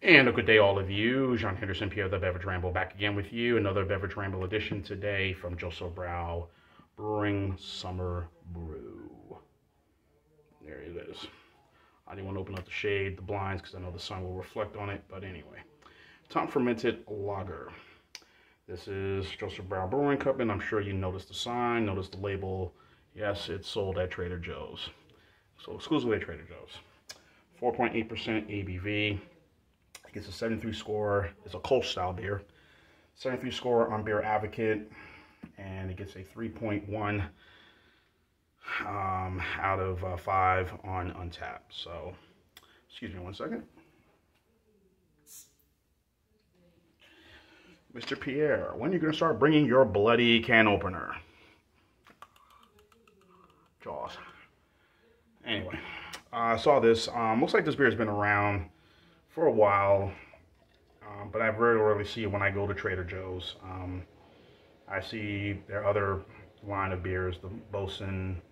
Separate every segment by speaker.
Speaker 1: And a good day, all of you. Jean Henderson, Pierre the Beverage Ramble, back again with you. Another Beverage Ramble edition today from JosephBrau Brewing Summer Brew. There it is. I didn't want to open up the shade, the blinds, because I know the sun will reflect on it. But anyway, top fermented lager. This is JosephBrau Brewing Company. I'm sure you noticed the sign, noticed the label. Yes, it's sold at Trader Joe's. So exclusively at Trader Joe's. 4.8% ABV. It gets a 73 score. It's a Kölsch style beer. 73 score on Beer Advocate, and it gets a 3.1 out of 5 on Untappd. So, excuse me one second. Mr. Pierre, when are you going to start bringing your bloody can opener? Jaws. Anyway, I saw this. Looks like this beer has been around for a while, but I very rarely see it when I go to Trader Joe's. I see their other line of beers, the Bosun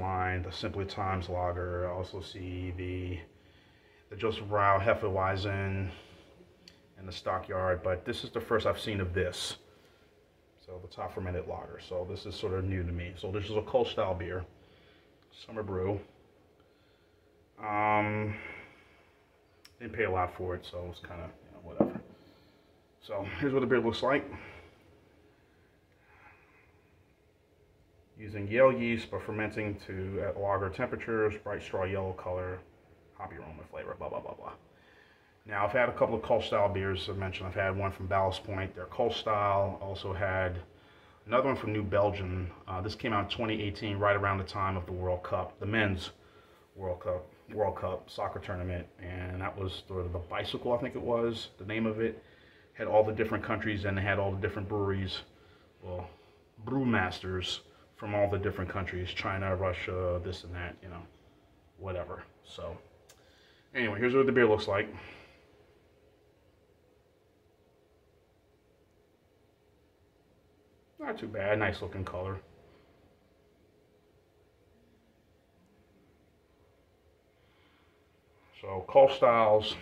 Speaker 1: line, the Simply Times Lager. I also see the JosephBrau Hefeweizen and the Stockyard, but this is the first I've seen of this. So the top fermented lager. So this is sort of new to me. So this is a Kölsch style beer, summer brew. Didn't pay a lot for it, so it's kind of, whatever. So here's what the beer looks like. Using Yale yeast, but fermenting to at lager temperatures, bright straw yellow color, hoppy aroma, flavor, blah, blah, blah, blah. Now, I've had a couple of Kölsch style beers. I mentioned I've had one from Ballast Point. They're Kölsch style. Also had another one from New Belgium. This came out in 2018, right around the time of the World Cup, the men's World Cup soccer tournament, and that was sort of the Bicycle, I think it was the name of it. Had all the different countries, and they had all the different breweries, well, brewmasters from all the different countries, China, Russia, this and that, whatever. So anyway, here's what the beer looks like. Not too bad, nice looking color. So Kölsch styles,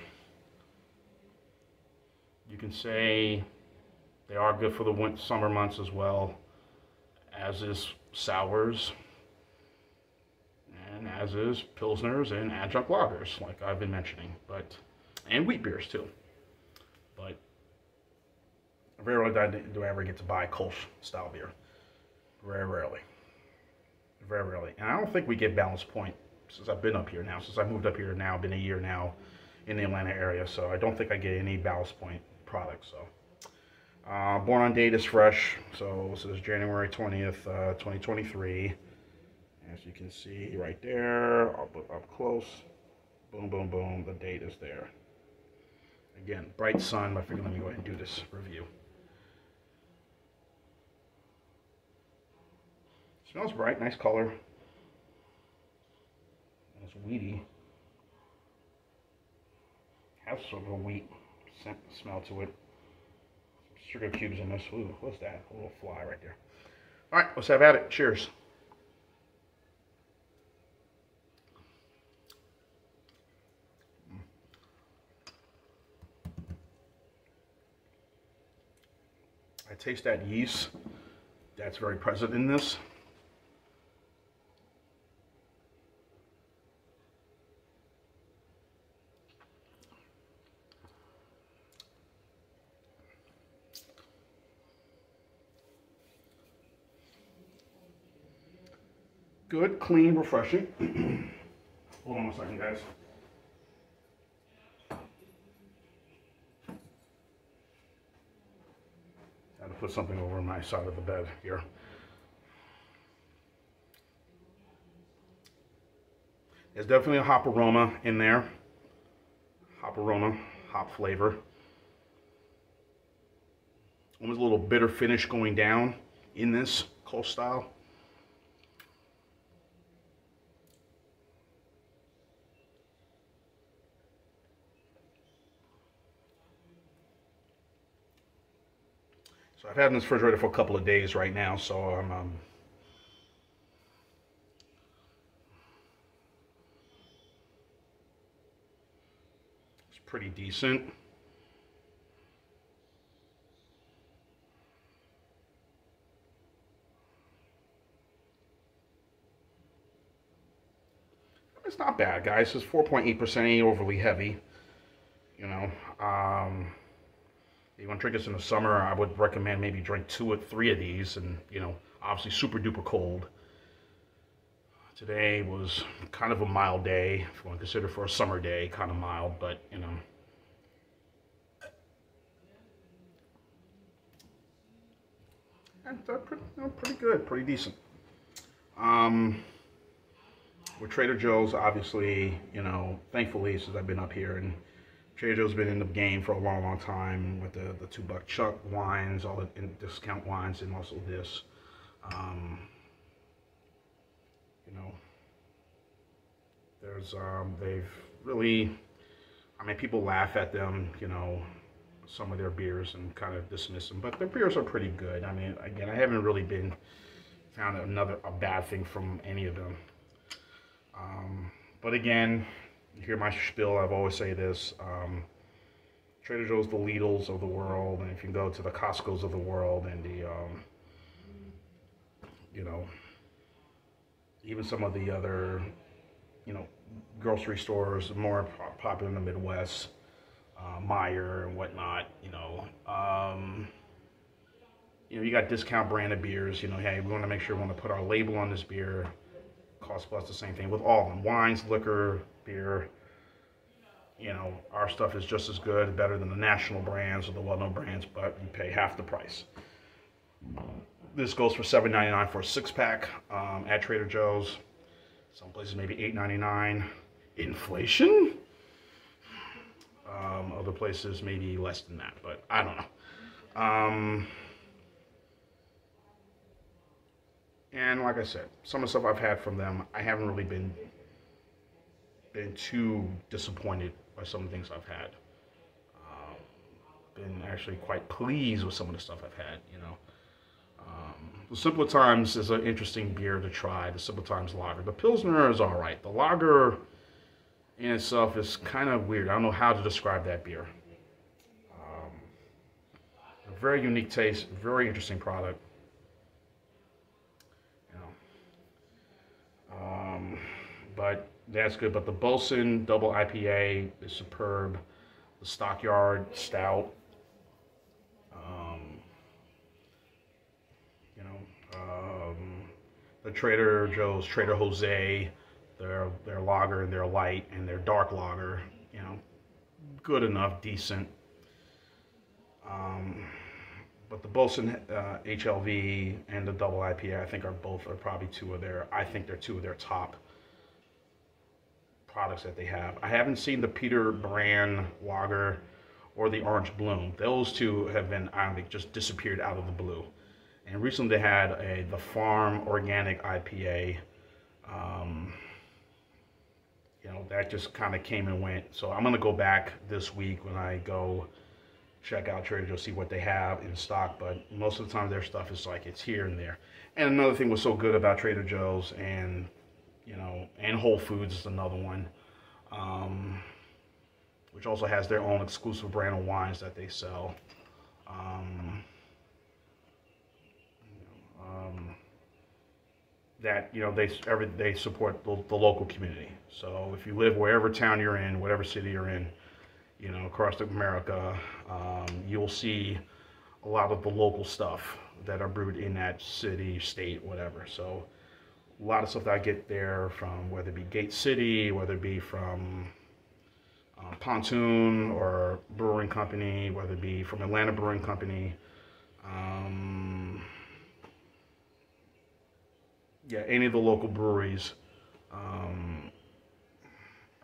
Speaker 1: you can say they are good for the summer months as well, as is sours, and as is pilsners and adjunct lagers, like I've been mentioning, and wheat beers too. But very rarely do I ever get to buy Kölsch style beer. Very rarely. Very rarely. And I don't think we get Ballast Point since I've been up here now. Since I moved up here now, been a year now in the Atlanta area. So I don't think I get any Ballast Point products. So born on date is fresh. So this is January 20th, 2023. As you can see right there, up close. Boom, boom, boom. The date is there. Again, bright sun. But I figured let me go ahead and do this review. Smells bright, nice color. It's weedy. Has sort of a wheat smell to it. Some sugar cubes in this. Ooh, what's that? A little fly right there. All right, let's have at it. Cheers. I taste that yeast. That's very present in this. Good, clean, refreshing. Hold on a second, guys. Had to put something over my side of the bed here. There's definitely a hop aroma in there. Hop aroma, hop flavor. Almost a little bitter finish going down in this Kölsch style. So I've had it in this refrigerator for a couple of days right now, so I'm pretty decent. It's not bad, guys. It's 4.8%, ain't overly heavy. You know, you want to drink this in the summer, I would recommend maybe drink 2 or 3 of these, and, you know, obviously super duper cold. Today was kind of a mild day, if you want to consider for a summer day, kind of mild, but, you know. Pretty good, pretty decent. With Trader Joe's, obviously, you know, thankfully, since I've been up here, and Trader Joe's been in the game for a long, long time with the $2 chuck wines, all the discount wines, and also this. You know, there's, they've really, I mean, people laugh at them, you know, some of their beers and kind of dismiss them, but their beers are pretty good. I mean, again, I haven't really found a bad thing from any of them. But again, you hear my spiel, I've always say this, Trader Joe's the Lidl's of the world, and if you go to the Costco's of the world, and the, you know, even some of the other, you know, grocery stores, more popular in the Midwest, Meyer and whatnot, you know, you got discount branded beers, you know, hey, we want to make sure we want to put our label on this beer. Cost plus the same thing with all of them. Wines, liquor, beer. You know, our stuff is just as good, better than the national brands or the well-known brands, but you pay half the price. This goes for $7.99 for a 6-pack at Trader Joe's. Some places maybe $8.99. Inflation? Other places maybe less than that, but I don't know. And like I said, some of the stuff I've had from them, I haven't really been too disappointed by some of the things I've had. Been actually quite pleased with some of the stuff I've had, you know. The Simpler Times is an interesting beer to try, the Simpler Times Lager. The Pilsner is all right. The Lager in itself is kind of weird. I don't know how to describe that beer. A very unique taste, very interesting product. But that's good. But the Bosun Double IPA is superb. The Stockyard Stout, you know, the Trader Joe's Trader Jose, their lager and their light and their dark lager, you know, good enough, decent. But the Bosun HLV and the Double IPA, I think are probably I think they're 2 of their top products that they have. I haven't seen the Peter Brand Lager or the Orange Bloom. Those 2 have been, I think, just disappeared out of the blue. And recently they had the Farm Organic IPA. You know, that just kind of came and went. So I'm going to go back this week when I go check out Trader Joe's, see what they have in stock, but most of the time their stuff is like it's here and there. And another thing was so good about Trader Joe's, and you know, and Whole Foods is another one, which also has their own exclusive brand of wines that they sell. That, you know, they support the local community. So if you live wherever town you're in, whatever city you're in, you know, across America, you'll see a lot of the local stuff that are brewed in that city, state, whatever. So a lot of stuff that I get there from, whether it be Gate City, whether it be from Pontoon or Brewing Company, whether it be from Atlanta Brewing Company, yeah, any of the local breweries,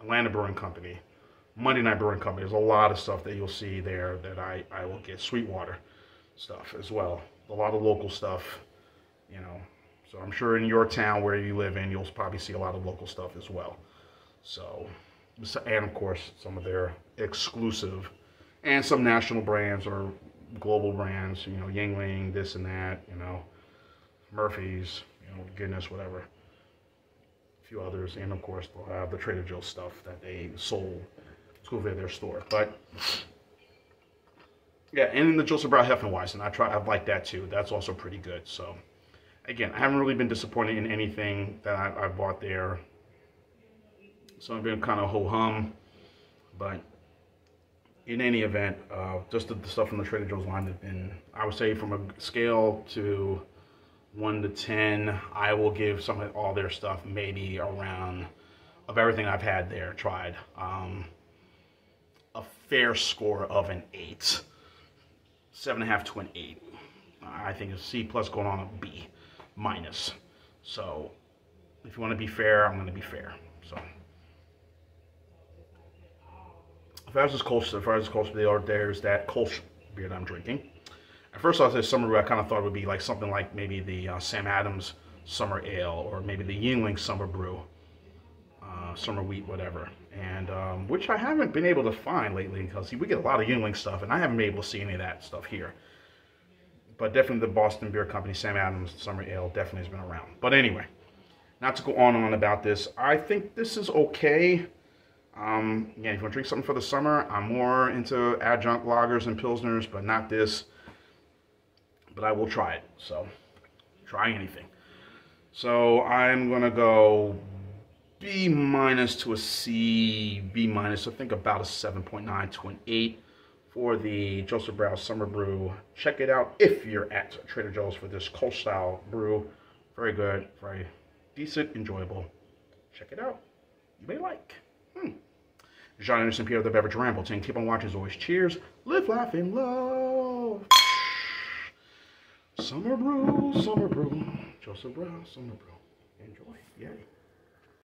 Speaker 1: Atlanta Brewing Company, Monday Night Brewing Company. There's a lot of stuff that you'll see there that I will get. Sweetwater stuff as well. A lot of local stuff, you know. So I'm sure in your town where you live in, you'll probably see a lot of local stuff as well. So, and of course, some of their exclusive and some national brands or global brands, you know, Yingling, this and that, you know, Murphy's, you know, Guinness, whatever. A few others, and of course, they'll have the Trader Joe's stuff that they sold go visit their store. But yeah, and in the JosephBrau Hefeweizen, I like that too. That's also pretty good. So again, I haven't really been disappointed in anything that I bought there. So I've been kind of ho-hum, but in any event, just the stuff from the Trader Joe's line has been, I would say, from a scale to 1 to 10, I will give all their stuff maybe around, of everything I've had there, tried, a fair score of an 8. 7.5 to an 8. I think a C plus going on a B minus. So if you want to be fair, I'm going to be fair. So as far as this Kölsch beer, there's that Kölsch beer that I'm drinking. At first I said summer brew, I kind of thought it would be like something like maybe the Sam Adams Summer Ale, or maybe the Yuengling Summer Brew, Summer Wheat, whatever. And which I haven't been able to find lately, because we get a lot of Yuengling stuff, and I haven't been able to see any of that stuff here. But definitely the Boston Beer Company Sam Adams Summer Ale definitely has been around. But anyway, not to go on and on about this, I think this is okay. Again, if you want to drink something for the summer, I'm more into adjunct lagers and pilsners, but not this. But I will try it. So, try anything. So I'm gonna go B minus to a C, B minus. I think about a 7.9 to an 8 for the JosephBrau Summer Brew. Check it out if you're at Trader Joe's for this Kölsch style brew. Very good, very decent, enjoyable. Check it out. You may like. John Anderson, Pierre, the Beverage Ramble. Saying, keep on watching as always. Cheers. Live, laugh, and love. Summer brew, JosephBrau, Summer Brew. Enjoy. Yay.